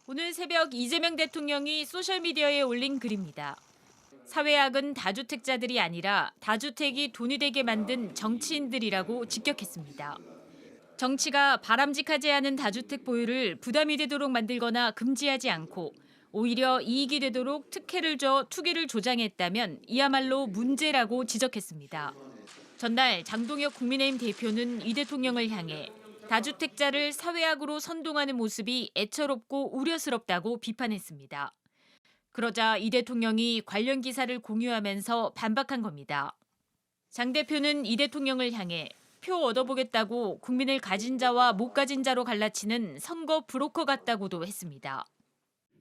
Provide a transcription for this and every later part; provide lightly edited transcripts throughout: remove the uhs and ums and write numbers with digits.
오늘 새벽 이재명 대통령이 소셜미디어에 올린 글입니다. 사회악은 다주택자들이 아니라 다주택이 돈이 되게 만든 정치인들이라고 직격했습니다. 정치가 바람직하지 않은 다주택 보유를 부담이 되도록 만들거나 금지하지 않고 오히려 이익이 되도록 특혜를 줘 투기를 조장했다면 이야말로 문제라고 지적했습니다. 전날 장동혁 국민의힘 대표는 이 대통령을 향해 다주택자를 사회악으로 선동하는 모습이 애처롭고 우려스럽다고 비판했습니다. 그러자 이 대통령이 관련 기사를 공유하면서 반박한 겁니다. 장 대표는 이 대통령을 향해 표 얻어보겠다고 국민을 가진 자와 못 가진 자로 갈라치는 선거 브로커 같다고도 했습니다.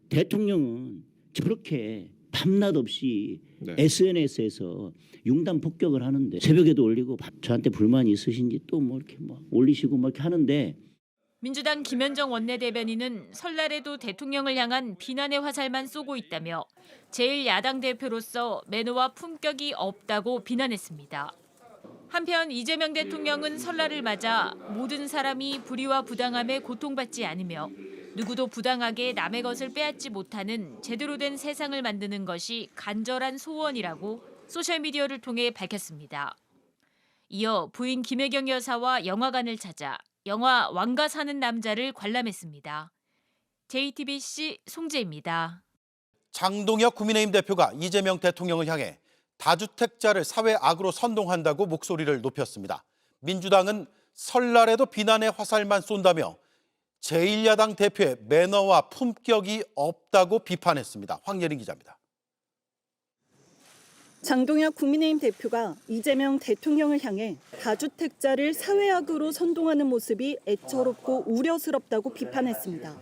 대통령은 저렇게 밤낮 없이 SNS에서 융단 폭격을 하는데 새벽에도 올리고 저한테 불만이 있으신지 또 뭐 이렇게 올리시고 뭐 이렇게 하는데 민주당 김현정 원내대변인은 설날에도 대통령을 향한 비난의 화살만 쏘고 있다며 제1야당 대표로서 매너와 품격이 없다고 비난했습니다. 한편 이재명 대통령은 설날을 맞아 모든 사람이 불의와 부당함에 고통받지 않으며 누구도 부당하게 남의 것을 빼앗지 못하는 제대로 된 세상을 만드는 것이 간절한 소원이라고 소셜미디어를 통해 밝혔습니다. 이어 부인 김혜경 여사와 영화관을 찾아 영화 왕가 사는 남자를 관람했습니다. JTBC 송재입니다. 장동혁 국민의힘 대표가 이재명 대통령을 향해 다주택자를 사회악으로 선동한다고 목소리를 높였습니다. 민주당은 설날에도 비난의 화살만 쏜다며 제1야당 대표의 매너와 품격이 없다고 비판했습니다. 황예린 기자입니다. 장동혁 국민의힘 대표가 이재명 대통령을 향해 다주택자를 사회악으로 선동하는 모습이 애처롭고 우려스럽다고 비판했습니다.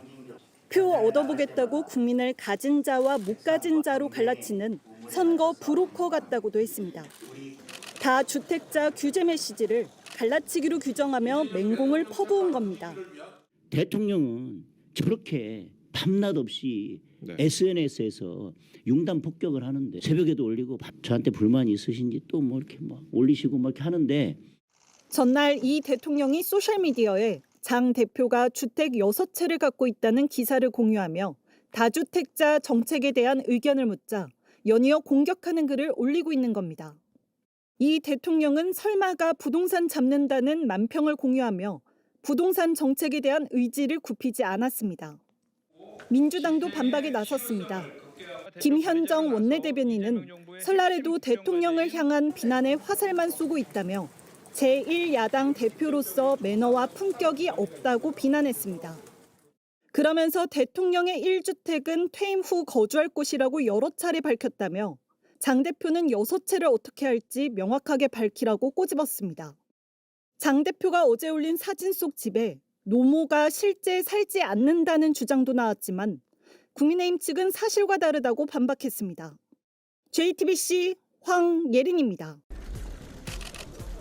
표 얻어보겠다고 국민을 가진 자와 못 가진 자로 갈라치는 선거 브로커 같다고도 했습니다. 다주택자 규제 메시지를 갈라치기로 규정하며 맹공을 퍼부은 겁니다. 대통령은 저렇게 밤낮 없이 SNS에서 융단 폭격을 하는데 새벽에도 올리고 저한테 불만이 있으신지 또 뭐 이렇게 올리시고 뭐 이렇게 하는데 전날 이 대통령이 소셜미디어에 장 대표가 주택 6채를 갖고 있다는 기사를 공유하며 다주택자 정책에 대한 의견을 묻자 연이어 공격하는 글을 올리고 있는 겁니다. 이 대통령은 설마가 부동산 잡는다는 만평을 공유하며 부동산 정책에 대한 의지를 굽히지 않았습니다. 민주당도 반박에 나섰습니다. 김현정 원내대변인은 설날에도 대통령을 향한 비난의 화살만 쏘고 있다며 제1야당 대표로서 매너와 품격이 없다고 비난했습니다. 그러면서 대통령의 1주택은 퇴임 후 거주할 곳이라고 여러 차례 밝혔다며 장 대표는 6채를 어떻게 할지 명확하게 밝히라고 꼬집었습니다. 장 대표가 어제 올린 사진 속 집에 노모가 실제 살지 않는다는 주장도 나왔지만 국민의힘 측은 사실과 다르다고 반박했습니다. JTBC 황예린입니다.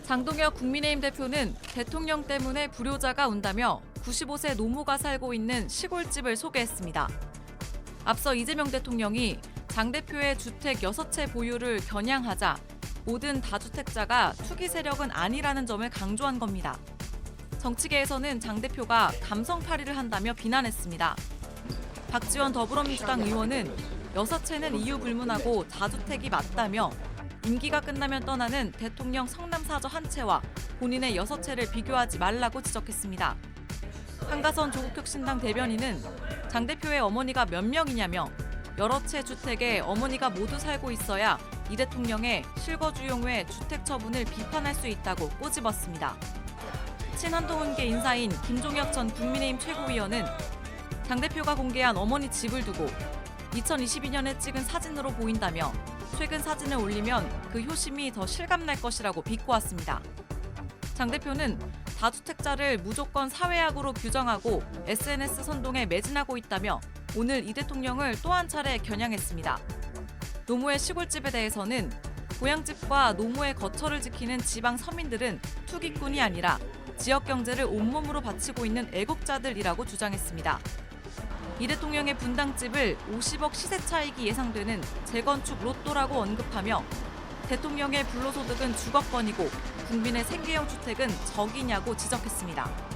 장동혁 국민의힘 대표는 대통령 때문에 불효자가 온다며 95세 노모가 살고 있는 시골집을 소개했습니다. 앞서 이재명 대통령이 장 대표의 주택 6채 보유를 겨냥하자 모든 다주택자가 투기 세력은 아니라는 점을 강조한 겁니다. 정치계에서는 장 대표가 감성팔이를 한다며 비난했습니다. 박지원 더불어민주당 의원은 6채는 이유 불문하고 다주택이 맞다며 임기가 끝나면 떠나는 대통령 성남사저 1채와 본인의 6채를 비교하지 말라고 지적했습니다. 한가선 조국혁신당 대변인은 장 대표의 어머니가 몇 명이냐며 여러 채 주택에 어머니가 모두 살고 있어야 이 대통령의 실거주용 외 주택 처분을 비판할 수 있다고 꼬집었습니다. 친한동훈계 인사인 김종혁 전 국민의힘 최고위원은 장 대표가 공개한 어머니 집을 두고 2022년에 찍은 사진으로 보인다며 최근 사진을 올리면 그 효심이 더 실감날 것이라고 비꼬았습니다. 장 대표는 다주택자를 무조건 사회악으로 규정하고 SNS 선동에 매진하고 있다며 오늘 이 대통령을 또 한 차례 겨냥했습니다. 노모의 시골집에 대해서는 고향집과 노모의 거처를 지키는 지방 서민들은 투기꾼이 아니라 지역 경제를 온몸으로 바치고 있는 애국자들이라고 주장했습니다. 이 대통령의 분당집을 50억 시세 차익이 예상되는 재건축 로또라고 언급하며 대통령의 불로소득은 주거권이고 국민의 생계형 주택은 적이냐고 지적했습니다.